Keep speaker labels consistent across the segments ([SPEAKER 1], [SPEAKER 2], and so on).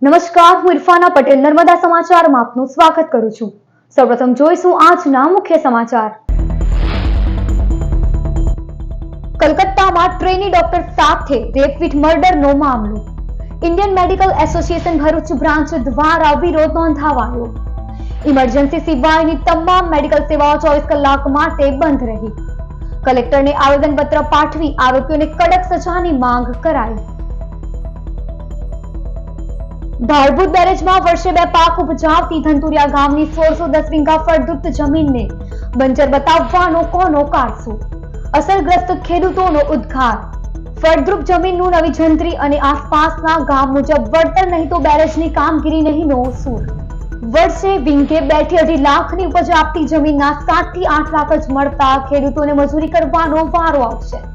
[SPEAKER 1] નમસ્કાર, હું ઇરફાના પટેલ નર્મદા સમાચારમાં આપનું સ્વાગત કરું છું। સૌપ્રથમ જોઈશું આજના મુખ્ય સમાચાર। કલકત્તામાં ટ્રેની ડોક્ટર સાથે રેપ વિથ મર્ડરનો મામલો। Indian medical association Bharuch branch દ્વારા વિરોધ નોંધાવાયો। ઇમરજન્સી સિવાયની તમામ મેડિકલ સેવાઓ 24 કલાક માટે બંધ રહી। કલેક્ટરને આવેદનપત્ર પાઠવી આરોપીઓને કડક સજાની માંગ કરાઈ। ભાડભૂત બેરેજમાં વર્ષે 2 પાક ઉપજાવતી ધંતુરિયા ગામની 1610 વીંગા ફળદ્રુપ જમીનને બંજર બતાવવાનો કોનો કારસો? અસરગ્રસ્ત ખેડૂતોનો ઉદ્ગાર। ફળદ્રુપ જમીનનું નવી જંત્રી અને આસપાસના ગામ મુજબ વળતર નહીં તો બેરેજની કામગીરી નહીંનો સૂર। વર્ષે વીંગે 2 થી 2.5 લાખની ઉપજ આપતી જમીનના 7 થી 8 લાખ જ મળતા ખેડૂતોને મજૂરી કરવાનો વારો આવશે।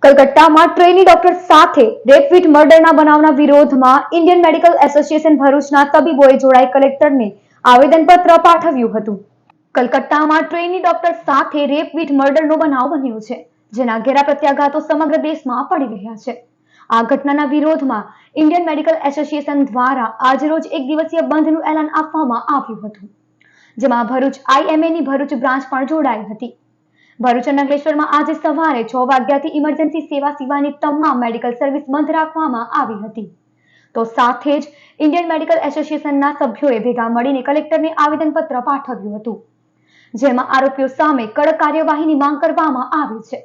[SPEAKER 1] કલકત્તામાં ટ્રેની ડોક્ટર સાથે રેપ વિથ મર્ડરના બનાવના વિરોધમાં ઇન્ડિયન મેડિકલ એસોસિએશન ભરૂચના તબીબોએ જોડાઈ કલેક્ટરને આવેદનપત્ર પાઠવ્યું હતું। કલકત્તામાં ટ્રેની ડોક્ટર સાથે રેપ વિથ મર્ડરનો બનાવ બન્યો છે, જેના ઘેરા પ્રત્યાઘાતો સમગ્ર દેશમાં પડી રહ્યા છે। આ ઘટનાના વિરોધમાં ઇન્ડિયન મેડિકલ એસોસિએશન દ્વારા આજરોજ 1 દિવસીય બંધનું એલાન આપવામાં આવ્યું હતું, જેમાં ભરૂચ આઈએમએની ભરૂચ બ્રાન્ચ પણ જોડાઈ હતી। ભરૂચ અને અંકલેશ્વરમાં આજે સવારે 6 વાગ્યાથી ઇમરજન્સી સેવા સિવાયની તમામ મેડિકલ સર્વિસ બંધ રાખવામાં આવી હતી। તો સાથે જ ઇન્ડિયન મેડિકલ એસોસિએશનના સભ્યોએ ભેગા મળીને કલેક્ટરને આવેદનપત્ર પાઠવ્યું હતું, જેમાં આરોપીઓ સામે કડક કાર્યવાહીની માંગ કરવામાં આવી છે।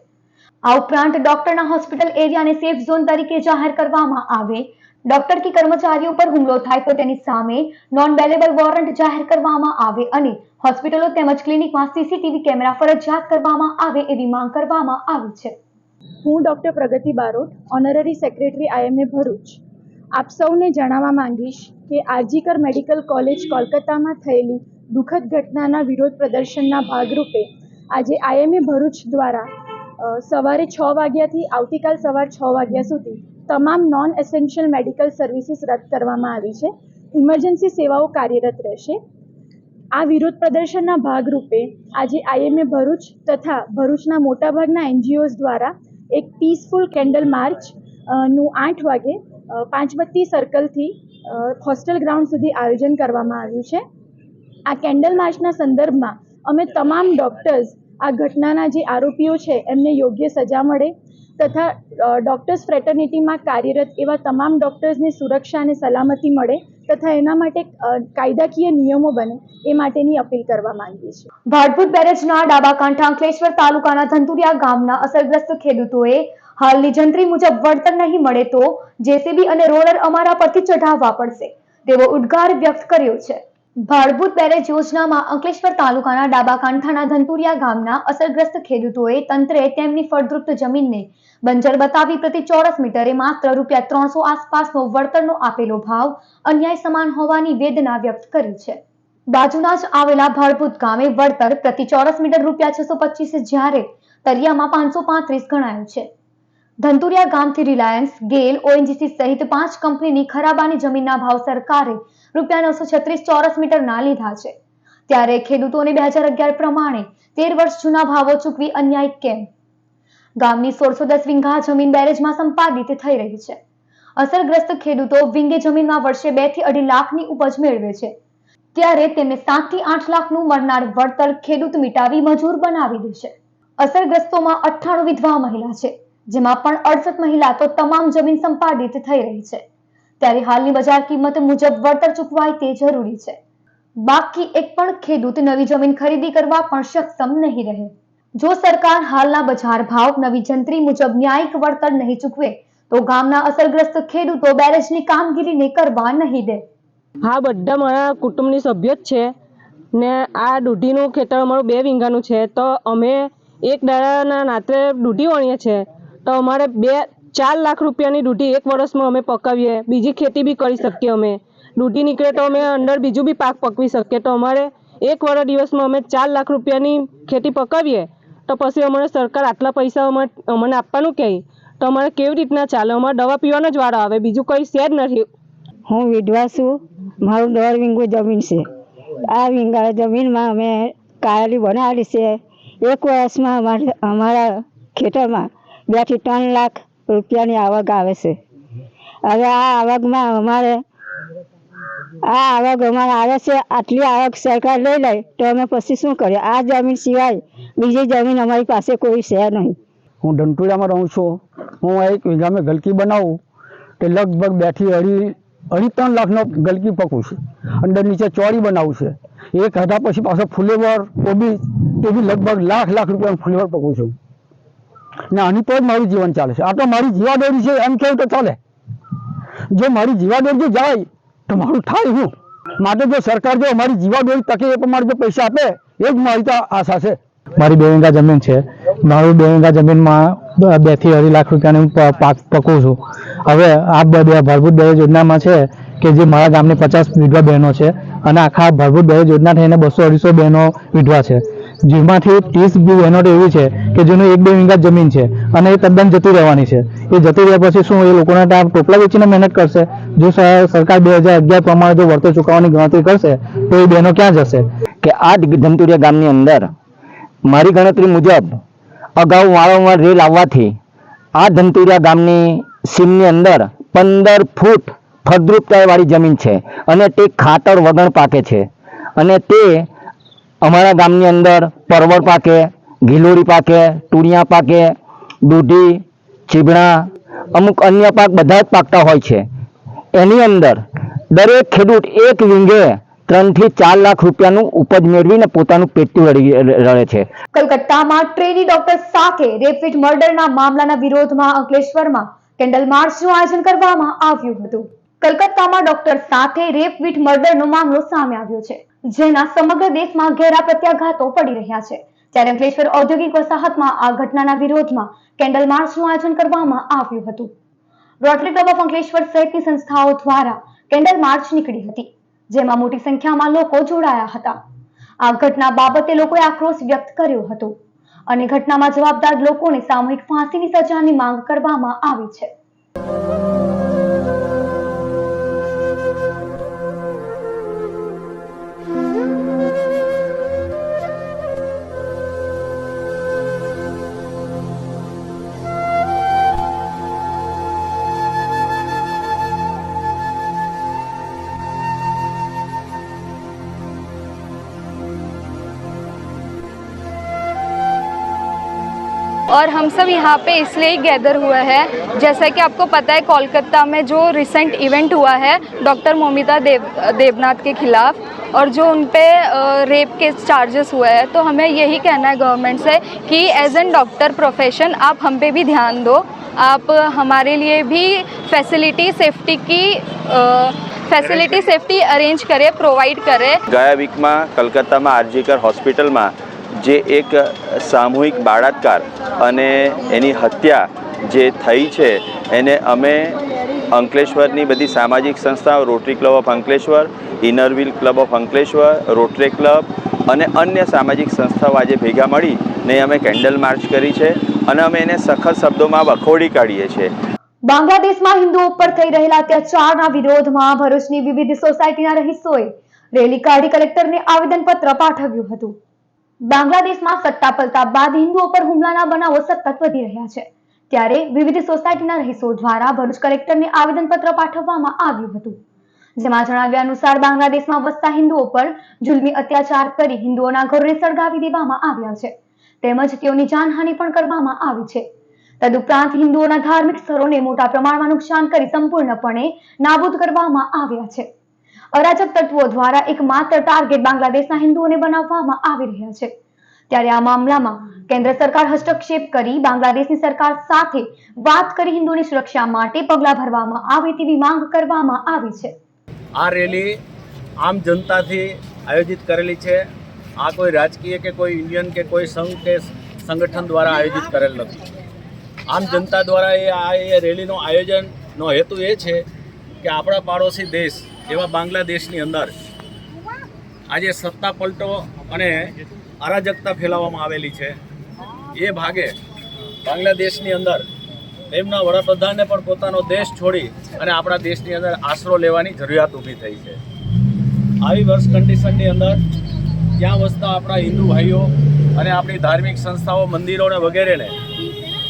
[SPEAKER 1] આ ઉપરાંત ડોક્ટરના હોસ્પિટલ એરિયાને સેફ ઝોન તરીકે જાહેર કરવામાં આવે, ડોક્ટર કે કર્મચારીઓ પર હુમલો થાય તો તેની સામે નોન બેલેબલ વોરંટ જાહેર કરવામાં આવે અને હોસ્પિટલો તેમજ ક્લિનિકમાં સીસીટીવી કેમેરા ફરજિયાત કરવામાં આવે એવી માંગ કરવામાં આવી છે।
[SPEAKER 2] હું doctor Pragati Barot, honorary secretary IMA Bharuch, આપ સૌને જણાવવા માંગીશ કે આરજીકર મેડિકલ કોલેજ કોલકાતામાં થયેલી દુઃખદ ઘટનાના વિરોધ પ્રદર્શનના ભાગરૂપે આજે આઈએમએ ભરૂચ દ્વારા સવારે 6 વાગ્યાથી આવતીકાલ સવાર 6 વાગ્યા સુધી તમામ નોન એસેન્શિયલ મેડિકલ સર્વિસીસ રદ કરવામાં આવી છે। ઇમરજન્સી સેવાઓ કાર્યરત રહેશે। આ વિરોધ પ્રદર્શનના ભાગરૂપે આજે આઈએમએ ભરૂચ તથા ભરૂચના મોટાભાગના એનજીઓઝ દ્વારા એક પીસફુલ કેન્ડલ માર્ચ નું 8 વાગે પાંચબત્તી સર્કલથી હોસ્ટેલ ગ્રાઉન્ડ સુધી આયોજન કરવામાં આવ્યું છે। આ કેન્ડલ માર્ચના સંદર્ભમાં અમે તમામ ડૉક્ટર્સ આ ઘટનાના જે આરોપીઓ છે એમને યોગ્ય સજા મળે તથા ડૉક્ટર્સ ફ્રેટર્નિટીમાં કાર્યરત એવા તમામ ડૉક્ટર્સને સુરક્ષા અને સલામતી મળે તથા એના માટે કાયદાકીય નિયમો બને એ માટેની અપીલ કરવા માંગીએ છીએ।
[SPEAKER 1] ભાડભૂત બેરેજના ડાબા કાંઠા અંકલેશ્વર તાલુકાના ધંતુરિયા ગામના અસરગ્રસ્ત ખેડૂતોએ હાલની જંત્રી મુજબ વળતર નહીં મળે તો જેસીબી અને રોલર અમારા પરથી ચઢાવવા પડશે તેવો ઉદ્ગાર વ્યક્ત કર્યો છે। ભાડભૂત બેરેજ યોજનામાં અંકલેશ્વર તાલુકાના ડાબા કાંઠાના ધંતુરિયા ગામના અસરગ્રસ્ત ખેડૂતોએ તંત્રે તેમની ફળદ્રુપ જમીનને બંજર બતાવી પ્રતિ ચોરસ મીટરે માત્ર ₹300 આસપાસનો વળતરનો આપેલો ભાવ અન્યાય સમાન હોવાની વેદના વ્યક્ત કરી છે। બાજુના જ આવેલા ભાડભૂત ગામે વળતર પ્રતિ ચોરસ મીટર ₹625 જ્યારે તરિયામાં 535 ગણાયું છે। ધંતુરિયા ગામથી રિલાયન્સ, ગેલ, ઓએનજીસી સહિત 5 કંપનીની ખરાબાની જમીનના ભાવ સરકારે ₹936 ચોરસ મીટરના લીધા છે, ત્યારે ખેડૂતોને 2011 પ્રમાણે 13 વર્ષ જૂના ભાવો ચૂકવી અન્યાય કેમ? ગામની 1610 વીંગા જમીન બેરેજમાં સંપાદિત થઈ રહી છે। અસરગ્રસ્ત ખેડૂતો વીંગે જમીનમાં વર્ષે 2 થી 2.5 લાખની ઉપજ મેળવે છે, ત્યારે તેમને 7 થી 8 લાખનું મળનાર વળતર ખેડૂત મિટાવી મજૂર બનાવી દેશે। અસરગ્રસ્તોમાં 98 વિધવા મહિલા છે, જેમાં પણ 68 મહિલા તો તમામ જમીન સંપાદિત થઈ રહી છે, ત્યારે હાલની બજાર કિંમત મુજબ વળતર ચૂકવાય તે જરૂરી છે। બાકી એક પણ ખેડૂત નવી જમીન ખરીદી કરવા પણ સક્ષમ નહીં રહે। જો સરકાર હાલના બજાર ભાવ નવી જંત્રી મુજબ ન્યાયિક વળતર નહીં ચૂકવે તો ગામના અસરગ્રસ્ત ખેડૂતો બેરેજની કામગીરીને કરવા નહીં દે।
[SPEAKER 3] હા, બધા મારા કુટુંબની સભ્ય જ છે ને આ દૂધીનું ખેતર અમારું 2 વીંગાનું છે, તો અમે એક દાડાના નાતે દૂધી વણીએ છીએ તો અમારે 4 લાખ રૂપિયાની દૂધી 1 વર્ષમાં અમે પકાવીએ, બીજી ખેતી બી કરી શકીએ। અમે દૂધી નીકળે તો અમે અંદર બીજું બી પાક પકવી શકીએ, તો અમારે 1 વર્ષ દિવસમાં અમે 4 લાખ રૂપિયાની ખેતી પકાવીએ તો પછી અમારે સરકાર આટલા પૈસા અમને આપવાનું કહે તો અમારે કેવી રીતના ચાલે? અમારે દવા પીવાનો જ વારો આવે, બીજું કંઈ છે જ નથી।
[SPEAKER 4] હું વિધવા છું, મારું 1.5 વીંગું જમીન છે। આ વીંગા જમીનમાં અમે કાયલી બનાવેલી છે। 1 વર્ષમાં અમારા ખેતરમાં 2 થી 3 લાખ રૂપિયાની આવક આવે છે. હવે આ આવકમાં અમારે આવે છે. આટલી આવક સરકાર લઈ લે તો અમે પછી શું કરીએ? આ જમીન સિવાય બીજી જમીન અમારી પાસે કોઈ છે નહીં.
[SPEAKER 5] હું ધંતુરિયામાં રહું છું. હું 1 વીઘામાં ગલકી બનાવું તો લગભગ 2 થી 2.5-3 લાખનો ગલકી પકવું છે. અંદર નીચે ચોળી બનાવું છે. એ ખાધા પછી પાછો ફુલેવર કોબી એ બી લગભગ લાખ રૂપિયાનું ફુલેવર પકવું છું ને આની પર જ મારું જીવન ચાલે છે. આ તો મારી જીવાદોરી છે એમ કહું તો ચાલે. જો મારી જીવાદોરી જો જાય તો મારું થાય શું? માટે જો સરકાર જો અમારી જીવાદોરી તકે એ પ્રમાણે જો પૈસા આપે એ જ મારી તો આશા છે.
[SPEAKER 6] મારી 2 વીઘા જમીન છે. મારું 2 વીઘા જમીનમાં 2 થી 2.5 લાખ રૂપિયાનું પાક પકવું છું. હવે આ ભરભૂત દહેજ યોજનામાં છે કે જે મારા ગામની 50 વિધવા બહેનો છે અને આખા ભરભૂત દહેજ યોજના થઈને 200-250 બહેનો વિધવા છે, જેમાંથી 30 બહેનો તો એવી છે કે જેનું 1-2 વીઘા જમીન છે અને એ તદ્દન જતી રહેવાની છે. એ જતી રહ્યા પછી શું એ લોકોને ત્યાં ટોપલા વેચીને મહેનત કરશે? જો સરકાર 2011 પ્રમાણે જો વળતર ચૂકવવાની ગણતરી કરશે તો એ બહેનો ક્યાં જશે?
[SPEAKER 7] કે આ ધંતુરિયા ગામની અંદર મારી ગણતરી મુજબ અગાઉ વારંવાર રેલ આવવાથી આ ધંતુરિયા ગામની સીમની અંદર 15 ફૂટ ફળદ્રુપતાવાળી જમીન છે અને તે ખાતર વગર પાકે છે. અને તે અમારા ગામની અંદર પરવળ પાકે, ગિલોડી પાકે, તુરિયા પાકે, દૂધી, ચીબડા, અમુક અન્ય પાક બધા જ પાકતા હોય છે. એની અંદર દરેક ખેડૂત 1 વીંઘે 3 થી 4 લાખ રૂપિયાનું ઉપજ મેળવીને પોતાનું પેટું રળે છે.
[SPEAKER 1] કલકત્તામાં ટ્રેની ડોક્ટર સાથે રેપવિટ મર્ડરના મામલાના વિરોધમાં અંકલેશ્વરમાં કેન્ડલ માર્ચનું આયોજન કરવામાં આવ્યું હતું. કલકત્તામાં ડોક્ટર સાથે રેપવિટ મર્ડરનો મામલો સામે આવ્યો છે, જેના સમગ્ર દેશમાં ઘેરા પ્રત્યાઘાતો પડી રહ્યા છે. ત્યારે અંકલેશ્વર ઔદ્યોગિક વસાહતમાં આ ઘટનાના વિરોધમાં કેન્ડલ માર્ચનું આયોજન કરવામાં આવ્યું હતું. રોટરી ક્લબ ઓફ અંકલેશ્વર સહિતની સંસ્થાઓ દ્વારા કેન્ડલ માર્ચ નીકળી હતી, જેમાં મોટી સંખ્યામાં લોકો જોડાયા હતા. આ ઘટના બાબતે લોકોએ આક્રોશ વ્યક્ત કર્યો હતો અને ઘટનામાં જવાબદાર લોકોને સામૂહિક ફાંસીની સજાની માંગ કરવામાં આવી છે.
[SPEAKER 8] और हम सब यहाँ पे इसलिए ही गैदर हुए हैं, जैसा कि आपको पता है कोलकाता में जो रिसेंट इवेंट हुआ है डॉक्टर मोमिता देवनाथ के खिलाफ और जो उन पे रेप के चार्जेस हुए हैं, तो हमें यही कहना है गवर्नमेंट से कि एज एन डॉक्टर प्रोफेशन आप हम पे भी ध्यान दो, आप हमारे लिए भी फैसिलिटी सेफ्टी अरेंज करें, प्रोवाइड करें.
[SPEAKER 9] ગયા વીકમાં કલકત્તામાં આરજીકર હોસ્પિટલમાં જે એક સામૂહિક બળાત્કાર અને એની હત્યા જે થઈ છે એને અમે અંકલેશ્વરની બધી સામાજિક સંસ્થાઓ, Rotary Club of Ankleshwar, Inner Wheel Club of Ankleshwar, Rotary Club અને અન્ય સામાજિક સંસ્થાઓ આજે ભેગા મળીને અમે કેન્ડલ માર્ચ કરી છે અને અમે એને સખત શબ્દોમાં વખોડી કાઢીએ છીએ.
[SPEAKER 1] બાંગ્લાદેશમાં હિન્દુઓ ઉપર થઈ રહેલા અત્યાચારના વિરોધમાં ભરૂચની વિવિધ સોસાયટીના રહીશોએ રેલી કાઢી કલેક્ટરને આવેદનપત્ર પાઠવ્યું હતું. બાંગ્લાદેશમાં સત્તા પલટા બાદ હિન્દુઓ પર હુમલાના બનાવો સતત વધી રહ્યા છે, ત્યારે વિવિધ સોસાયટીના રહીશો દ્વારા ભરૂચ કલેક્ટરને આવેદનપત્ર પાઠવવામાં આવ્યું હતું, જેમાં જણાવ્યા અનુસાર બાંગ્લાદેશમાં વસતા હિન્દુઓ પર જુલ્મી અત્યાચાર કરી હિન્દુઓના ઘરોને સળગાવી દેવામાં આવ્યા છે, તેમજ તેઓની જાનહાનિ પણ કરવામાં આવી છે. તદુપરાંત હિન્દુઓના ધાર્મિક સ્થળોને મોટા પ્રમાણમાં નુકસાન કરી સંપૂર્ણપણે નાબૂદ કરવામાં આવ્યા છે. અરાજક તત્વો દ્વારા એકમાત્ર ટાર્ગેટ બાંગ્લાદેશના હિન્દુઓને બનાવવામાં આવી રહ્યા છે, ત્યારે આ મામલામાં કેન્દ્ર સરકાર હસ્તક્ષેપ કરી બાંગ્લાદેશની સરકાર સાથે વાત કરી હિન્દુઓની સુરક્ષા માટે પગલાં ભરવામાં આવે તેવી માંગ કરવામાં આવી છે.
[SPEAKER 10] આ રેલી આમ જનતાથી આયોજિત કરેલી છે. આ કોઈ રાજકીય કે કોઈ યુનિયન કે કોઈ સંઘ કે સંગઠન દ્વારા આયોજિત કરેલ નથી. આમ જનતા દ્વારા એ રેલીનો આયોજનનો હેતુ એ છે કે આપણા પાડોશી દેશ એવા બાંગ્લાદેશની અંદર આજે સત્તા પલટો અને અરાજકતા ફેલાવવામાં આવેલી છે. એ ભાગે બાંગ્લાદેશની અંદર તેમના વડાપ્રધાને પણ પોતાનો દેશ છોડી અને આપણા દેશની અંદર આશરો લેવાની જરૂરિયાત ઊભી થઈ છે. આવી વર્ષ કન્ડિશનની અંદર ત્યાં વસતા આપણા હિન્દુ ભાઈઓ અને આપણી ધાર્મિક સંસ્થાઓ, મંદિરોને વગેરેને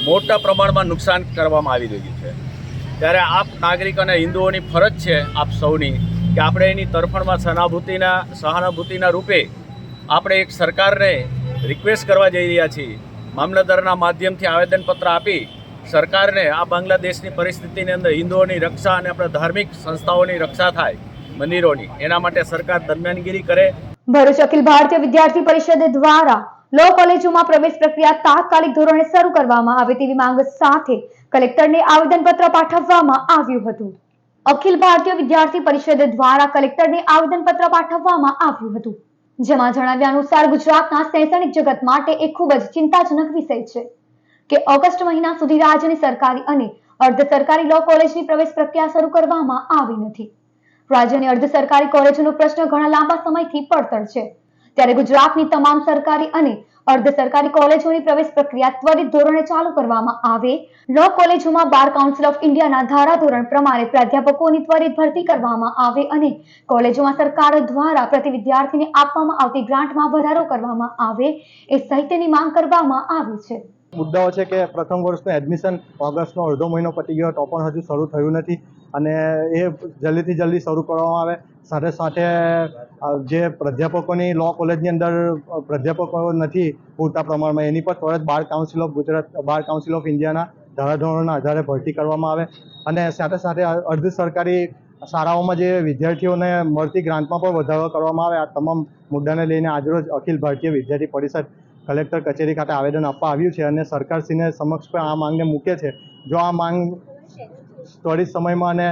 [SPEAKER 10] મોટા પ્રમાણમાં નુકસાન કરવામાં આવી રહ્યું છે. ત્યારે આપ નાગરિક અને હિન્દુઓની ફરજ છે આપ સૌની કે આપણે એની તરફેણમાં સહાનુભૂતિના રૂપે આપણે એક સરકારને રિક્વેસ્ટ કરવા જઈ રહ્યા છીએ. મામલતદારના માધ્યમથી આવેદનપત્ર આપી સરકારને આ બાંગ્લાદેશની પરિસ્થિતિની અંદર હિન્દુઓની રક્ષા અને આપણા ધાર્મિક સંસ્થાઓની રક્ષા થાય મંદિરોની, એના માટે સરકાર દરમિયાનગીરી કરે.
[SPEAKER 1] ભરૂચ અખિલ ભારતીય વિદ્યાર્થી પરિષદ દ્વારા લો કોલેજોમાં પ્રવેશ પ્રક્રિયા તાત્કાલિક ધોરણે શરૂ કરવામાં આવે તેવી માંગ સાથે કલેક્ટરને આવેદનપત્ર પાઠવવામાં આવ્યું હતું. અખિલ ભારતીય વિદ્યાર્થી પરિષદ દ્વારા કલેક્ટરને આવેદનપત્ર પાઠવવામાં આવ્યું હતું, જેમાં જણાવ્યા અનુસાર ગુજરાતના શૈક્ષણિક જગત માટે એક ખૂબ જ ચિંતાજનક વિષય છે કે ઓગસ્ટ મહિના સુધી રાજ્યની સરકારી અને અર્ધ સરકારી લો કોલેજની પ્રવેશ પ્રક્રિયા શરૂ કરવામાં આવી નથી. રાજ્યની અર્ધ સરકારી કોલેજોનો પ્રશ્ન ઘણા લાંબા સમયથી પડતર છે, ત્યારે ગુજરાતની તમામ સરકારી અને અર્ધ સરકારી કોલેજોની પ્રવેશ પ્રક્રિયા ત્વરિત ધોરણે ચાલુ કરવામાં આવે. લો કોલેજોમાં બાર કાઉન્સિલ ઓફ ઇન્ડિયાના ધારાધોરણ પ્રમાણે પ્રાધ્યાપકોની ત્વરિત ભરતી કરવામાં આવે અને કોલેજોમાં સરકાર દ્વારા પ્રતિ વિદ્યાર્થીને આપવામાં આવતી ગ્રાન્ટમાં વધારો કરવામાં આવે એ સહિતની માંગ કરવામાં આવી છે.
[SPEAKER 11] મુદ્દાઓ છે કે પ્રથમ વર્ષનું એડમિશન ઓગસ્ટનો અડધો મહિનો પતી ગયો તો પણ હજુ શરૂ થયું નથી અને એ જલ્દીથી જલ્દી શરૂ કરવામાં આવે. સાથે સાથે જે પ્રાધ્યાપકોની લો કોલેજની અંદર પ્રાધ્યાપકો નથી પૂરતા પ્રમાણમાં, એની પર ત્વરિત બાર કાઉન્સિલ ઓફ ઇન્ડિયાના ધારાધોરણોના આધારે ભરતી કરવામાં આવે અને સાથે સાથે અર્ધ સરકારી શાળાઓમાં જે વિદ્યાર્થીઓને મળતી ગ્રાન્ટમાં પણ વધારો કરવામાં આવે. આ તમામ મુદ્દાને લઈને આજરોજ અખિલ ભારતીય વિદ્યાર્થી પરિષદ કલેક્ટર કચેરી ખાતે આવેદન આપવા આવ્યું છે અને સરકારશ્રીને સમક્ષ પણ આ માંગને મૂકે છે. જો આ માંગ ત્વરિત સમયમાં અને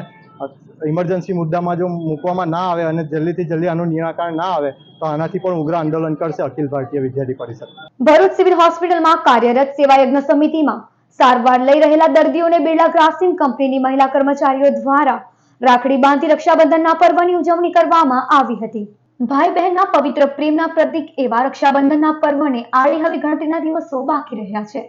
[SPEAKER 11] ઇમરજન્સી મુદ્દામાં જો મૂકવામાં ના આવે અને જલ્દીથી જલ્દી આનું નિરાકરણ ના આવે તો આનાથી પણ ઉગ્ર આંદોલન કરશે અખિલ ભારતીય વિદ્યાર્થી પરિષદ.
[SPEAKER 1] ભરૂચ સિવિલ હોસ્પિટલમાં કાર્યરત સેવા યજ્ઞ સમિતિમાં સારવાર લઈ રહેલા દર્દીઓને બિરલા ગ્રાસિમ કંપનીની મહિલા કર્મચારીઓ દ્વારા રાખડી બાંધી રક્ષાબંધનના પર્વની ઉજવણી કરવામાં આવી હતી. ભાઈ બહેનના પવિત્ર પ્રેમના પ્રતીક એવા રક્ષાબંધનના પર્વને આડે હવે ગણતરીના દિવસો બાકી રહ્યા છે,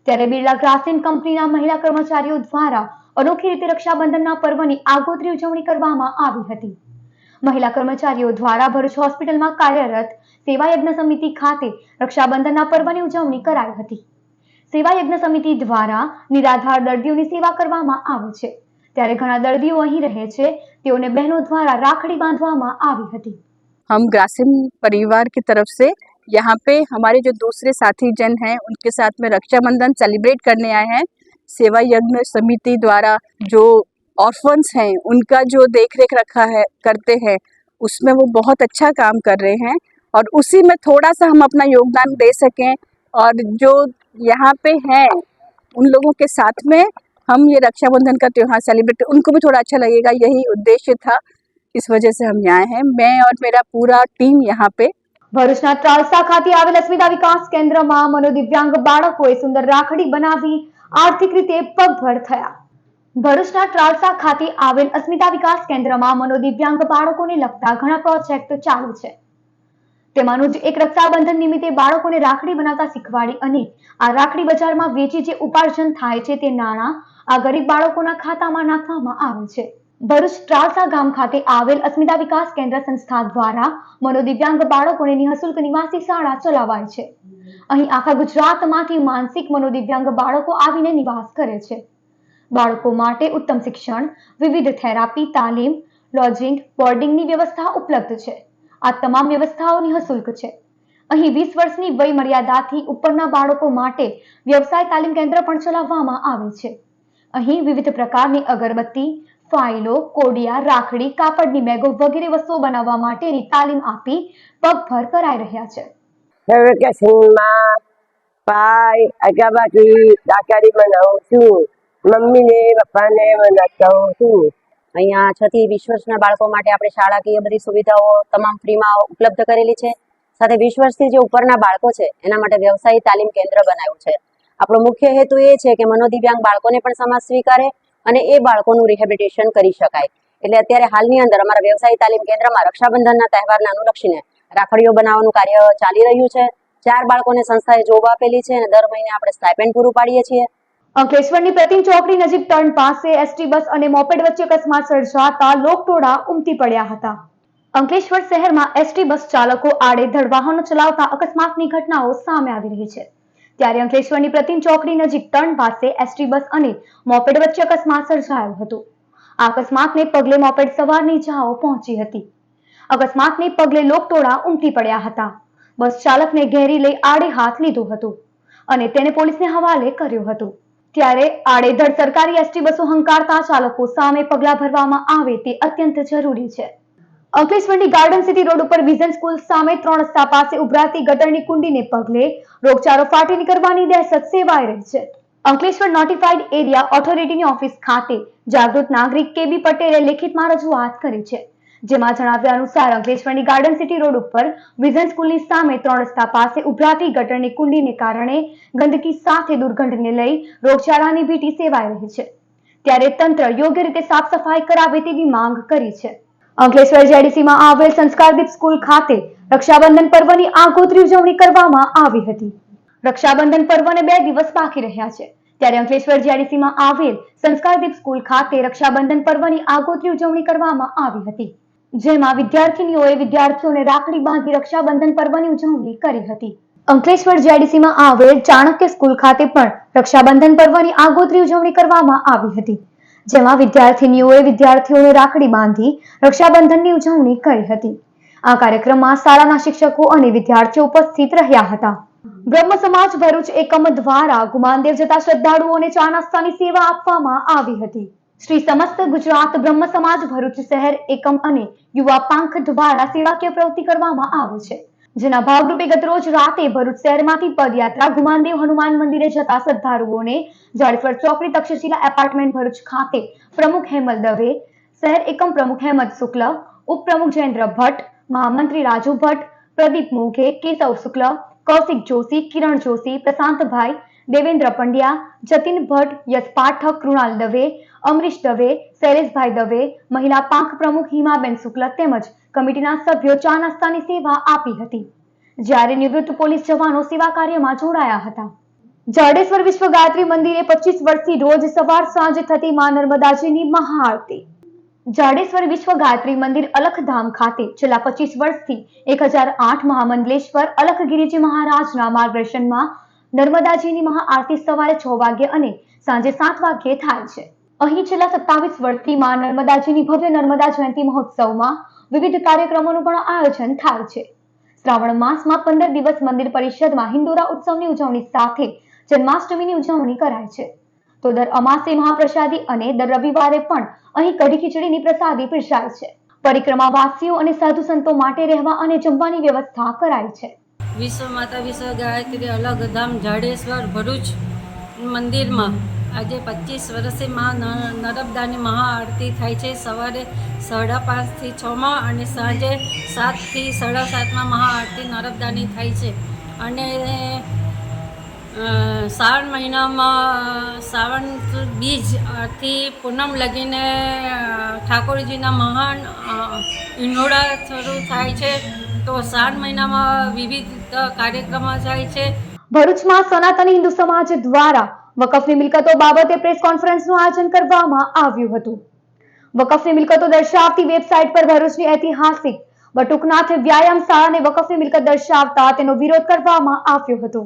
[SPEAKER 1] ત્યારે બિરલા ગ્રાસિમ કંપનીના મહિલા કર્મચારીઓ દ્વારા અનોખી રીતે રક્ષાબંધનના પર્વની આગોતરી ઉજવણી કરવામાં આવી હતી. મહિલા કર્મચારીઓ દ્વારા ભરૂચ હોસ્પિટલમાં કાર્યરત સેવા યજ્ઞ સમિતિ ખાતે રક્ષાબંધનના પર્વની ઉજવણી કરાઈ હતી. સેવા યજ્ઞ સમિતિ દ્વારા નિરાધાર દર્દીઓની સેવા કરવામાં આવે છે, ત્યારે ઘણા દર્દીઓ અહીં રહે છે, તેઓને બહેનો દ્વારા રાખડી બાંધવામાં આવી હતી.
[SPEAKER 12] हम ग्रासिम परिवार की तरफ से यहाँ पे हमारे जो दूसरे साथी जन हैं उनके साथ में रक्षाबंधन सेलिब्रेट करने आए हैं. सेवा यज्ञ समिति द्वारा जो ऑर्फन्स हैं उनका जो देख रेख रखा है करते हैं उसमें वो बहुत अच्छा काम कर रहे हैं और उसी में थोड़ा सा हम अपना योगदान दे सकें और जो यहाँ पे हैं उन लोगों के साथ में हम ये रक्षाबंधन का त्यौहार सेलिब्रेट, उनको भी थोड़ा अच्छा लगेगा, यही उद्देश्य था. इस वजह से हम यहाँ हैं, मैं और मेरा पूरा टीम यहाँ पे.
[SPEAKER 1] ભરૂચના ત્રાલસા ખાતે આવેલ અસ્મિતા વિકાસ કેન્દ્રમાં મનોદિવ્યાંગ બાળકોએ સુંદર રાખડી બનાવી આર્થિક રીતે પગભર થયા. ભરૂચના ત્રાલસા ખાતે આવેલ અસ્મિતા વિકાસ કેન્દ્રમાં મનોદિવ્યાંગ બાળકોને લગતા ઘણા પ્રોજેક્ટ ચાલુ છે. તેમાંનું જ એક રક્ષાબંધન નિમિત્તે બાળકોને રાખડી બનાવતા શીખવાડી અને આ રાખડી બજારમાં વેચી જે ઉપાર્જન થાય છે તે નાણાં આ ગરીબ બાળકોના ખાતામાં નાખવામાં આવે છે. ભરૂચ ત્રાલસા ગામ ખાતે આવેલ અસ્મિતા વિકાસ કેન્દ્ર સંસ્થા દ્વારા મનોદિવ્યાંગ બાળકોને નિઃશુલ્ક નિવાસી શાળા ચલાવાય છે. અહીં આખા ગુજરાતમાંથી માનસિક મનોદિવ્યાંગ બાળકો આવીને નિવાસ કરે છે. બાળકો માટે ઉત્તમ શિક્ષણ, વિવિધ થેરાપી, તાલીમ, લોજિંગ, બોર્ડિંગની વ્યવસ્થા ઉપલબ્ધ છે. આ તમામ વ્યવસ્થાઓ નિઃશુલ્ક છે. અહીં 20 વર્ષની વય મર્યાદાથી ઉપરના બાળકો માટે વ્યવસાય તાલીમ કેન્દ્ર પણ ચલાવવામાં આવે છે. અહીં વિવિધ પ્રકારની અગરબત્તી, ફાઇલો, કોડિયા, રાખડી, કાપડની બેગો વગેરે વસ્તુઓ બનાવવા માટેની તાલીમ આપી પગભર કરાઈ રહ્યા છે.
[SPEAKER 13] વેકેશનમાં પાય અગાબાથી રાખડી બનાવું છું, મમ્મીને પપ્પાને બનાવતા છું.
[SPEAKER 14] અહીંયા 6 થી 20 વર્ષના બાળકો માટે આપણે શાળાકીય બધી સુવિધાઓ તમામ ફ્રીમાં ઉપલબ્ધ કરેલી છે. સાથે 20 વર્ષથી જે ઉપરના બાળકો છે એના માટે વ્યવસાયી તાલીમ કેન્દ્ર બનાવ્યું છે. આપણો મુખ્ય હેતુ એ છે કે મનોદિવ્યાંગ બાળકોને પણ સમાજ સ્વીકારે અને એ બાળકોનું રિહેબિલિટેશન કરી શકાય. એટલે અત્યારે હાલની અંદર અમારા વ્યવસાયી તાલીમ કેન્દ્રમાં રક્ષાબંધનના તહેવારને અનુલક્ષીને રાખડીઓ બનાવવાનું કાર્ય ચાલી રહ્યું છે. 4 બાળકોને સંસ્થાએ જોબ આપેલી છે અને દર મહિને આપણે સ્ટાઇપેન્ડ પૂરું પાડીએ છીએ.
[SPEAKER 1] અંકલેશ્વરની પ્રતિમ ચોકડી નજીક ટર્ન પાસે એસટી બસ અને મોપેડ વચ્ચે અકસ્માત સર્જાતા લોકટોળા ઉમટી પડ્યા હતા. અંકલેશ્વર શહેરમાં એસટી બસ ચાલકો આડેધડ વાહનો ચલાવતા અકસ્માતની ઘટનાઓ સામે આવી રહી છે, ત્યારે અંકલેશ્વરની પ્રતિમ ચોકડી નજીક ટર્ન પાસે એસટી બસ અને મોપેડ વચ્ચે અકસ્માત સર્જાયો હતો. આ અકસ્માતને પગલે મોપેડ સવારની ઇજાઓ પહોંચી હતી. અકસ્માતને પગલે લોકટોળા ઉમટી પડ્યા હતા. બસ ચાલકને ઘેરી લઈ આડે હાથ લીધો હતો અને તેને પોલીસને હવાલે કર્યો હતો. ત્યારે આડેધડ સરકારી એસટી બસો હંકારતા ચાલકો સામે પગલાં ભરવામાં આવે તે અત્યંત જરૂરી છે. અંકલેશ્વરની ગાર્ડન સિટી રોડ ઉપર વિઝન સ્કૂલ સામે 3 રસ્તા પાસે ઉભરાતી ગટરની કુંડીને પગલે રોગચાળો ફાટી નીકળવાની દહેશત સેવાઈ રહી છે. અંકલેશ્વર નોટિફાઈડ એરિયા ઓથોરિટીની ઓફિસ ખાતે જાગૃત નાગરિક કેબી પટેલે લેખિતમાં રજૂઆત કરી છે. જેમાં જણાવ્યા અનુસાર અંકલેશ્વરની ગાર્ડન સિટી રોડ ઉપર વિઝન સ્કૂલની સામે 3 રસ્તા પાસે ઉભરાતી ગટરની કુંડીને કારણે ગંદકી સાથે દુર્ગંધને લઈ રોગચાળાની ભીતિ સેવાઈ રહી છે. ત્યારે તંત્ર યોગ્ય રીતે સાફ સફાઈ કરાવે તેવી માંગ કરી છે. અંકલેશ્વર જેડીસીમાં આવેલ સંસ્કારદીપ સ્કૂલ ખાતે રક્ષાબંધન પર્વની આગોતરી ઉજવણી કરવામાં આવી હતી. રક્ષાબંધન પર્વને 2 દિવસ બાકી રહ્યા છે. ત્યારે અંકલેશ્વર જેડીસીમાં આવેલ સંસ્કારદીપ સ્કૂલ ખાતે રક્ષાબંધન પર્વની આગોતરી ઉજવણી કરવામાં આવી હતી. જેમાં વિદ્યાર્થીનીઓએ વિદ્યાર્થીઓને રાખડી બાંધી રક્ષાબંધન પર્વની ઉજવણી કરી હતી. અંકલેશ્વર જેડીસીમાં આવેલ ચાણક્ય સ્કૂલ ખાતે પણ રક્ષાબંધન પર્વની આગોતરી ઉજવણી કરવામાં આવી હતી. જેમાં વિદ્યાર્થીનીઓએ વિદ્યાર્થીઓને રાખડી બાંધી રક્ષાબંધનની ઉજવણી કરી હતી. આ કાર્યક્રમમાં શાળાના શિક્ષકો અને વિદ્યાર્થીઓ ઉપસ્થિત રહ્યા હતા. બ્રહ્મ સમાજ ભરૂચ એકમ દ્વારા ગુમાનદેવ જતા શ્રદ્ધાળુઓને ચા નાસ્તાની સેવા આપવામાં આવી હતી. શ્રી સમસ્ત ગુજરાત બ્રહ્મ સમાજ ભરૂચ શહેર એકમ અને યુવા પાંખ દ્વારા સેવાકીય પ્રવૃત્તિ કરવામાં આવે છે. જેના ભાગરૂપે ગતરોજ રાતે ભરૂચ શહેરમાંથી પદયાત્રા ગુમાનદેવ હનુમાન મંદિરે જતા શ્રદ્ધાળુઓને જાડેશ્વર ચોકડી તક્ષશિલા એપાર્ટમેન્ટ ભરૂચ ખાતે પ્રમુખ હેમલ દવે, શહેર એકમ પ્રમુખ હેમંત શુક્લ, ઉપપ્રમુખ જયેન્દ્ર ભટ્ટ, મહામંત્રી રાજુ ભટ્ટ, પ્રદીપ મોઘે, કેશવ શુક્લ, કૌશિક જોશી, કિરણ જોશી, પ્રશાંતભાઈ, દેવેન્દ્ર પંડ્યા, જતીન ભટ્ટ, યશ પાઠક, કૃણાલ દવે, અમરીશ દવે, શૈલેષભાઈ દવે, મહિલા પાંખ પ્રમુખ હિમાબેન શુક્લ તેમજ કમિટીના સભ્યો ચા નાસ્તાની સેવા આપી હતી. જ્યારે નિવૃત્ત પોલીસ જવાનો સેવા કાર્યમાં જોડાયા હતા. જાડેશ્વર વિશ્વગાયત્રી મંદિરે 25 વર્ષથી રોજ સવાર સાંજ થતી મા નર્મદાજીની મહાઆરતી. જાડેશ્વર વિશ્વગાયત્રી મંદિર અલખધામ ખાતે છેલ્લા 25 વર્ષથી 1008 મહામંડલેશ્વર અલખગીરીજી મહારાજના માર્ગદર્શનમાં નર્મદાજીની મહાઆરતી સવારે 6 વાગ્યે અને સાંજે 7 વાગ્યે થાય છે. અહીં છેલ્લા 27 વર્ષથી મા નર્મદાજીની ભવ્ય નર્મદા જયંતિ મહોત્સવમાં વિવિધ કાર્યક્રમોનું પણ આયોજન થાય છે. શ્રાવણ માસમાં 15 દિવસ મંદિર પરિષદમાં હિંદોરા ઉત્સવની ઉજવણી સાથે જન્માષ્ટમીની ઉજવણી કરાય છે. તો દર અમાસે મહાપ્રસાદી અને દર રવિવારે પણ અહીં કઢી ખીચડીની પ્રસાદી પીરસાય છે. પરિક્રમાવાસીઓ અને સાધુ સંતો માટે રહેવા અને જમવાની વ્યવસ્થા કરાય છે.
[SPEAKER 15] વિશ્વ માતા વિશ્વ ગાયત્રી અલગધામ જાડેશ્વર ભરૂચ મંદિરમાં આજે 25 વર્ષે નર્મદાની મહાઆરતી થાય છે. સવારે 5:30 થી 6 અને સાંજે 7 થી 7:30 મહાઆરતી નર્મદાની થાય છે. અને શ્રાવણ મહિનામાં શ્રાવણ બીજથી પૂનમ લગીને ઠાકોરજીના મહાન ઇંડોળા શરૂ થાય છે. તો શ્રાવણ મહિનામાં વિવિધ કાર્યક્રમો થાય છે.
[SPEAKER 1] ભરૂચમાં સનાતની હિન્દુ સમાજ દ્વારા વકફની મિલકતો બાબતે પ્રેસ કોન્ફરન્સનું આયોજન કરવામાં આવ્યું હતું. વકફની મિલકતો દર્શાવતી વેબસાઇટ પર ભરૂચની ઐતિહાસિક બટુકનાથ વ્યાયામ શાળાને વકફની મિલકત દર્શાવતા તેનો વિરોધ કરવામાં આવ્યો હતો.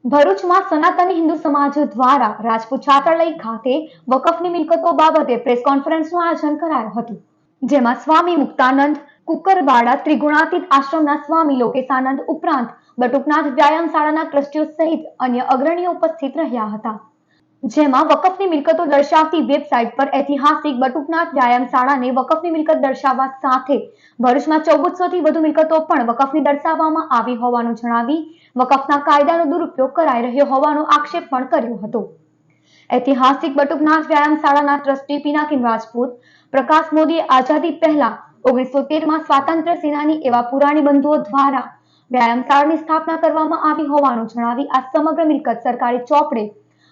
[SPEAKER 1] ભરૂચમાં સનાતની હિન્દુ સમાજ દ્વારા રાજપૂત છાત્રાલય ખાતે વકફની મિલકતો બાબતે પ્રેસ કોન્ફરન્સનું આયોજન કરાયું હતું. જેમાં સ્વામી મુક્તાનંદ, કુકરવાડા ત્રિગુણાતીત આશ્રમના સ્વામી લોકેશાનંદ ઉપરાંત બટુકનાથ વ્યાયામ શાળાના ટ્રસ્ટીઓ સહિત અન્ય અગ્રણીઓ ઉપસ્થિત રહ્યા હતા. જેમાં વકફની મિલકતો દર્શાવતી વેબસાઇટ પર ઐતિહાસિક બટુકનાથ વ્યાયામ શાળાને વકફની મિલકત દર્શાવવા સાથે ભરૂચમાં 1400 થી વધુ મિલકતો પણ વકફની દર્શાવવામાં આવી હોવાનું જણાવી વકફના કાયદાનો દુરુપયોગ કરાઈ રહ્યો હોવાનો આક્ષેપ પણ કર્યો હતો. ઐતિહાસિક બટુકનાથ વ્યાયામ શાળાના ટ્રસ્ટી પિનાકિન રાજપૂત પ્રકાશ મોદીએ આઝાદી પહેલા 1913માં સ્વાતંત્ર્ય સેનાની એવા પુરાણી બંધુઓ દ્વારા વ્યાયામ શાળાની સ્થાપના કરવામાં આવી હોવાનું જણાવી આ સમગ્ર મિલકત સરકારી ચોપડે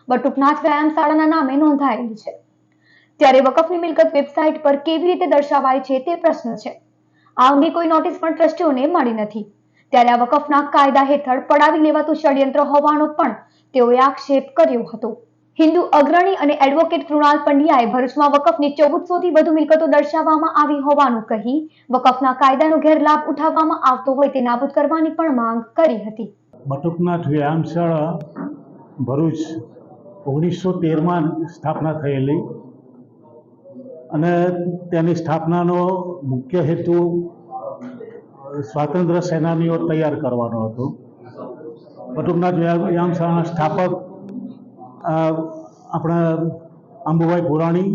[SPEAKER 1] બટુકનાથ વ્યાયામ શાળાના નામે નોંધાયેલી છે. ત્યારે વકફની મિલકત વેબસાઇટ પર કેવી રીતે દર્શાવાય છે તે પ્રશ્ન છે. આ અંગે કોઈ નોટિસ પણ ટ્રસ્ટીઓને મળી નથી. ત્યારે આ વકફના કાયદા હેઠળ પડાવી લેવાતું ષડયંત્ર હોવાનો પણ તેઓએ આક્ષેપ કર્યો હતો. હિન્દુ અગ્રણી અને એડવોકેટ કૃણાલ પંડ્યાએ ભરૂચમાં વકફની 1400 થી વધુ મિલકતો દર્શાવવામાં આવી હોવાનું કહી વકફના કાયદાનો ગેરલાભ ઉઠાવવામાં આવતો હોય તે નાબૂદ કરવાની પણ માંગ કરી હતી.
[SPEAKER 16] બટુકનાથ વ્યાયામ શાળા ભરૂચ 1913માં સ્થાપના થયેલી અને તેની સ્થાપનાનો મુખ્ય હેતુ સ્વાતંત્ર્ય સેનાનીઓ તૈયાર કરવાનો હતો. બટુકનાથ વ્યાયામશાળાના સ્થાપક આપણા અંબુભાઈ પુરાણી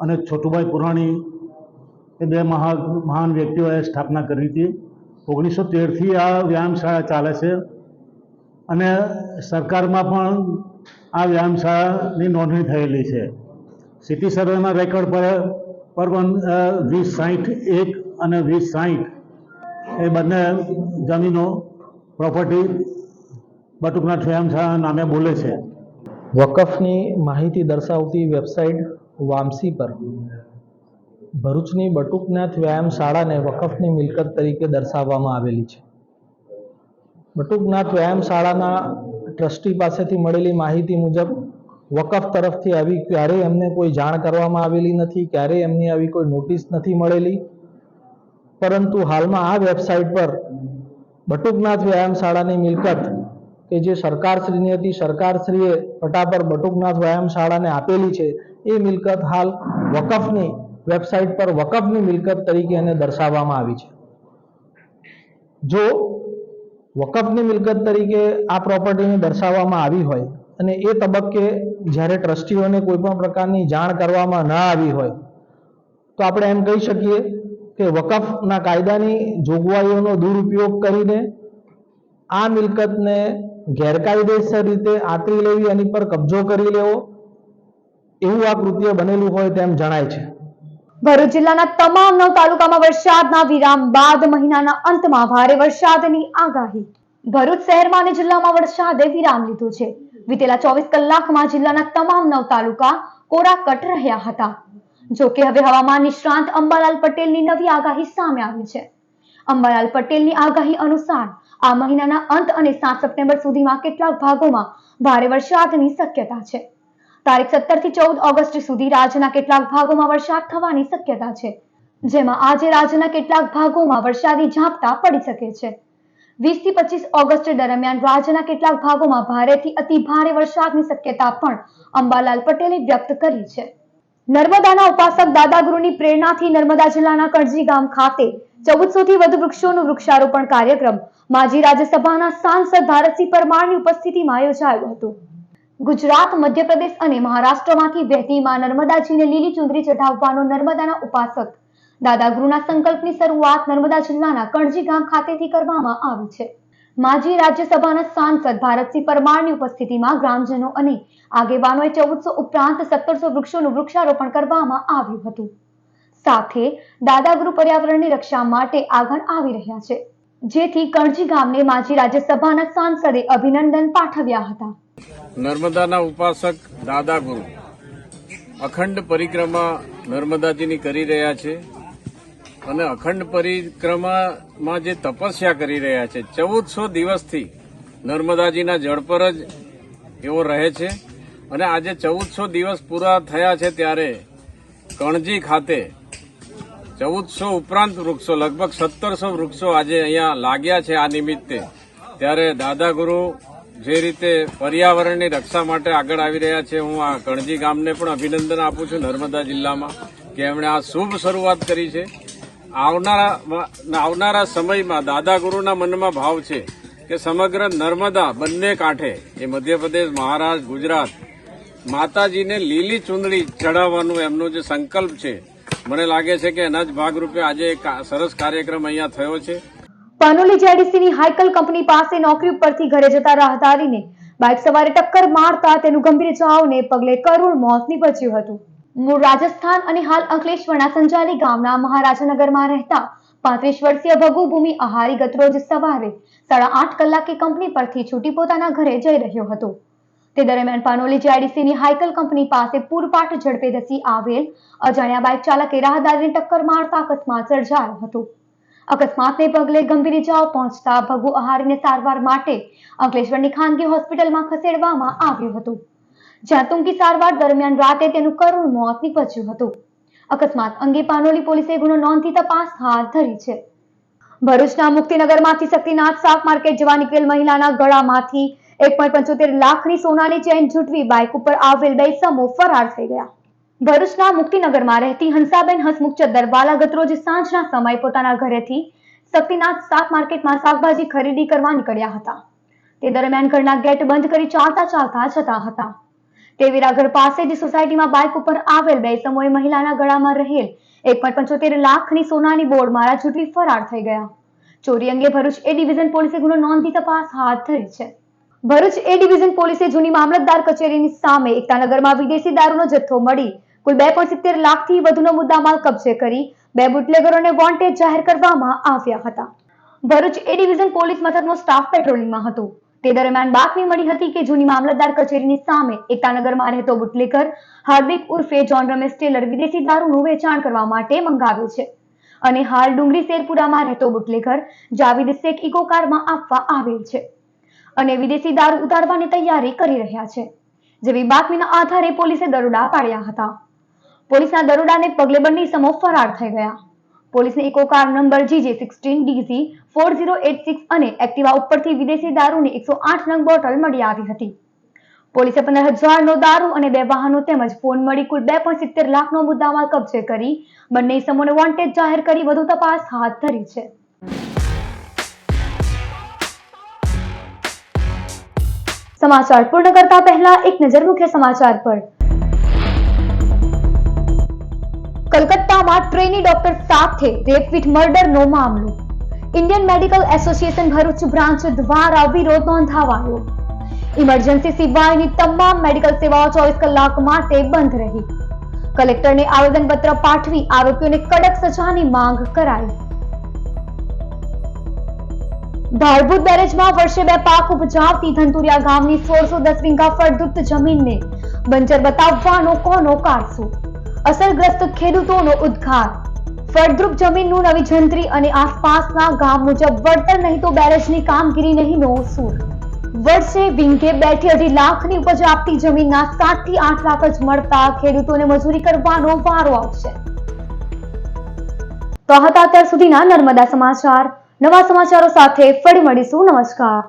[SPEAKER 16] અને છોટુભાઈ પુરાણી એ બે મહાન વ્યક્તિઓએ સ્થાપના કરી હતી. 1913થી આ વ્યાયામશાળા ચાલે છે અને સરકારમાં પણ આ વ્યાયામશાળાની નોંધણી થયેલી છે. સિટી સર્વેના રેકોર્ડ પર પણ 2061 અને 2060 એ બંને જમીનો પ્રોપર્ટી બટુકનાથ વ્યાયામશાળા નામે બોલે છે.
[SPEAKER 6] વકફની માહિતી દર્શાવતી વેબસાઇટ વામસી પર ભરૂચની બટુકનાથ વ્યાયામશાળાને વકફની મિલકત તરીકે દર્શાવવામાં આવેલી છે. બટુકનાથ વ્યાયામશાળાના ટ્રસ્ટી પાસેથી મળેલી માહિતી મુજબ વકફ તરફથી આવી ક્યારેય એમને કોઈ જાણ કરવામાં આવેલી નથી, ક્યારેય એમની આવી કોઈ નોટિસ નથી મળેલી. પરંતુ હાલમાં આ વેબસાઇટ પર બટુકનાથ વ્યાયામશાળાની મિલકત કે જે સરકારશ્રીની હતી, સરકારશ્રીએ પટા પર બટુકનાથ વ્યાયામશાળાને આપેલી છે, એ મિલકત હાલ વકફની વેબસાઇટ પર વકફની મિલકત તરીકે એને દર્શાવવામાં આવી છે. જો વકફની મિલકત તરીકે આ પ્રોપર્ટીને દર્શાવવામાં આવી હોય અને એ તબક્કે જ્યારે ટ્રસ્ટીઓને કોઈ પણ પ્રકારની જાણ કરવામાં ન આવી હોય તો આપણે એમ કહી શકીએ કે વકફના કાયદાની જોગવાઈઓનો દુરુપયોગ કરીને આ મિલકતને ગેરકાયદેસર રીતે આંતરી લેવી, એની પર કબજો કરી લેવો, એવું આ કૃત્ય બનેલું હોય તેમ જણાય છે.
[SPEAKER 1] ભરૂચ જિલ્લાના તમામ 9 તાલુકામાં વરસાદના વિરામ બાદ મહિનાના અંતમાં ભારે વરસાદની આગાહી. ભરૂચ શહેરમાં અને જિલ્લામાં વરસાદે વિરામ લીધો છે. વિતેલા 24 કલાકમાં જિલ્લાના તમામ 9 તાલુકા કોરા કટ રહ્યા હતા. જો કે હવે હવામાન નિષ્ણાંત અંબાલાલ પટેલની નવી આગાહી સામે આવી છે. અંબાલાલ પટેલની આગાહી અનુસાર આ મહિનાના અંત અને 7 સપ્ટેમ્બર સુધીમાં કેટલાક ભાગોમાં ભારે વરસાદની શક્યતા છે. તારીખ 17 થી 14 ઓગસ્ટ સુધી રાજ્યના કેટલાક ભાગોમાં વરસાદ થવાની શક્યતા છે, જેમાં આજે રાજ્યના કેટલાક ભાગોમાં વરસાદી ઝાપટા પડી શકે છે. 20 થી 25 ઓગસ્ટ દરમિયાન રાજ્યના કેટલાક ભાગોમાં ભારેથી અતિ ભારે વરસાદની શક્યતા પણ અંબાલાલ પટેલે વ્યક્ત કરી છે. નર્મદાના ઉપાસક દાદાગુરુની પ્રેરણાથી નર્મદા જિલ્લાના કણજી ગામ ખાતે 1400 થી વધુ વૃક્ષોનું વૃક્ષારોપણ કાર્યક્રમ માજી રાજ્યસભાના સાંસદ ભારતસિંહ પરમારની ઉપસ્થિતિમાં યોજાયો હતો. ગુજરાત, મધ્યપ્રદેશ અને મહારાષ્ટ્રમાંથી વહેતી માં નર્મદાજીને લીલી ચુંદડી ચઢાવવાનો નર્મદાના ઉપાસક દાદાગુરુના સંકલ્પની શરૂઆત નર્મદા જિલ્લાના કણજી ગામ ખાતેથી કરવામાં આવી છે. માજી રાજ્યસભાના સાંસદ ભારતસિંહ પરમારની ઉપસ્થિતિમાં ગ્રામજનો અને આગેવાનોએ 1400 ઉપરાંત 1700 વૃક્ષોનું વૃક્ષારોપણ કરવામાં આવ્યું હતું. સાથે દાદાગુરુ પર્યાવરણની રક્ષા માટે આગળ આવી રહ્યા છે, જેથી કણજી ગામને માજી રાજ્યસભાના સાંસદે અભિનંદન પાઠવ્યા હતા.
[SPEAKER 10] નર્મદાના ઉપાસક દાદાગુરુ અખંડ પરિક્રમા નર્મદાજીની કરી રહ્યા છે અને અખંડ પરિક્રમામાં જે તપસ્યા કરી રહ્યા છે, 1400 દિવસથી નર્મદાજીના જળ પર જ એવો રહે છે અને આજે 1400 દિવસ પૂરા થયા છે ત્યારે કણજી ખાતે 1400 ઉપરાંત વૃક્ષો, લગભગ 1700 વૃક્ષો આજે અહીંયા લાગ્યા છે. આ નિમિત્તે ત્યારે દાદાગુરુ જે રીતે પર્યાવરણની રક્ષા માટે આગળ આવી રહ્યા છે, હું આ કણજી ગામને પણ અભિનંદન આપું છું નર્મદા જિલ્લામાં કે એમણે આ શુભ શરૂઆત કરી છે. આવનારા સમયમાં દાદાગુરુના મનમાં ભાવ છે કે સમગ્ર નર્મદા બંને કાંઠે, એ મધ્યપ્રદેશ, મહારાષ્ટ્ર, ગુજરાત, માતાજીને લીલી ચૂંદડી ચડાવવાનું એમનો જે સંકલ્પ છે, મને લાગે છે કે એના જ ભાગરૂપે આજે એક સરસ કાર્યક્રમ અહીંયા થયો છે.
[SPEAKER 1] પાનોલી જેડીસીની હાઇકલ કંપની પાસે નોકરી ઉપરથી ઘરે જતા રાહદારીને બાઇક સવારે ટક્કર મારતા તેનું ગંભીર ઇજાઓને પગલે કરુણ મોત નીપજ્યું હતું. મૂળ રાજસ્થાન અને હાલ અંકલેશ્વરના સંજાલી ગામના મહારાજાનગરમાં રહેતા 35 વર્ષીય ભગુ ભૂમિ આહારી ગતરોજ સવારે 8:30 કલાકે કંપની પરથી છૂટી પોતાના ઘરે જઈ રહ્યો હતો. તે દરમિયાન પાનોલી જેડીસીની હાઇકલ કંપની પાસે પૂરપાટ ઝડપે ધસી આવેલ અજાણ્યા બાઇક ચાલકે રાહદારીને ટક્કર મારતા અકસ્માત સર્જાયો હતો. અકસ્માતને પગલે ગંભીર ઇજાઓ પહોંચતા ભગુ આહારીને સારવાર માટે અંકલેશ્વરની ખાનગી હોસ્પિટલમાં ખસેડવામાં આવ્યું હતું, જ્યાં ટૂંકી સારવાર દરમિયાન રાતે તેનું કરુણ મોત નીપજ્યું હતું. અકસ્માત અંગે પાનોલી પોલીસે ગુનો નોંધી તપાસ હાથ ધરી છે. ભરૂચના મુક્તિનગરમાંથી શક્તિનાથ શાક માર્કેટ જવા નીકળેલ મહિલાના ગળામાંથી 1.75 લાખની સોનાની ચેન ઝૂંટવી બાઇક ઉપર આવેલ બે ઇસમો ફરાર થઈ ગયા. ભરૂચના મુક્તિનગરમાં રહેતી હંસાબેન હસમુખ ચદ્દરવાલા ગતરોજ સાંજના સમયે પોતાના ઘરેથી શક્તિનાથ શાક માર્કેટમાં શાકભાજી ખરીદી કરવા નીકળ્યા હતા. તે દરમિયાન ઘરના ગેટ બંધ કરી ચાલતા જતા હતા. તે વિરાઘર પાસે જ સોસાયટીમાં બાઇક ઉપર આવેલ બે ઇસમોએ મહિલાના ગળામાં રહેલ 1.75 લાખની સોનાની બોર્ડમાળા ઝૂંટવી ફરાર થઈ ગયા. ચોરી અંગે ભરૂચ એ ડિવિઝન પોલીસે ગુનો નોંધી તપાસ હાથ ધરી છે. ભરૂચ એ ડિવિઝન પોલીસે જૂની મામલતદાર કચેરીની સામે એકતાનગરમાં વિદેશી દારૂનો જથ્થો મળી કુલ 2.70 લાખથી વધુનો મુદ્દામાલ કબજે કરી બે બુટલેગરોને વોન્ટેડ જાહેર કરવામાં આવ્યા હતા. ભરૂચ એ ડિવિઝન પોલીસ મથકનો સ્ટાફ પેટ્રોલિંગમાં હતો. તે દરમિયાન બાતમી મળી હતી કે જૂની મામલતદાર કચેરીની સામે એકતાનગરમાં રહેતો બુટલેગર હાર્દિક ઉર્ફે જોન રમેશ ટેલર વિદેશી દારૂનું વેચાણ કરવા માટે મંગાવ્યો છે અને હાલ ડુંગરી શેરપુરામાં રહેતો બુટલેગર જાવીદ શેખ ઇકો કારમાં આપવા આવેલ છે અને વિદેશી દારૂ ઉતારવાની તૈયારી કરી રહ્યા છે. જેવી બાતમીના આધારે પોલીસે દરોડા પાડ્યા હતા. પોલીસના દરોડાને પગલે બંને ઇસમો ફરાર થઈ ગયા. પોલીસને ઇકો કાર નંબર GJ16DZ 4086 અને એક્ટિવા ઉપરથી વિદેશી દારૂની 108 નંગ બોટલ મળી આવી હતી. પોલીસે 15,000નો દારૂ અને બે વાહનો તેમજ ફોન મળી કુલ 2.70 લાખનો મુદ્દામાલ કબજે કરી બંને ઇસમોને વોન્ટેડ જાહેર કરી વધુ તપાસ હાથ ધરી છે. સમાચાર પૂર્ણ કરતા પહેલા એક નજર મુખ્ય સમાચાર પર. કલકત્તામાં ટ્રેની ડોક્ટર સાથે રેપ વિથ મર્ડરનો મામલો. Indian medical association Bharuch branch દ્વારા વિરોધ નોંધાવાયો. ઇમરજન્સી સિવાયની તમામ મેડિકલ સેવાઓ 24 કલાક માટે બંધ રહી. કલેક્ટરને આવેદનપત્ર પાઠવી આરોપીઓને કડક સજાની માંગ કરાઈ. ભાડભૂત બેરેજમાં વર્ષે 2 પાક ઉપજાવતી ધંતુરિયા ગામની 1610 વીંઘા ફળદ્રુપ જમીનને બંજર બતાવવાનો કોનો કારસો? અસરગ્રસ્ત ખેડૂતોનો ઉદ્ઘાર. ફળદ્રુપ જમીનનું નવી જંત્રી અને આસપાસના ગામ મુજબ વળતર નહીં તો બેરેજની કામગીરી નહીંનો સૂર. વર્ષે વીંઘે 2 થી 2.5 લાખની ઉપજ આપતી જમીનના 7 થી 8 લાખ જ મળતા ખેડૂતોને મજૂરી કરવાનો વારો આવશે. તો હતા અત્યાર સુધીના નર્મદા સમાચાર. નવા સમાચારો સાથે ફરી મળીશું. નમસ્કાર.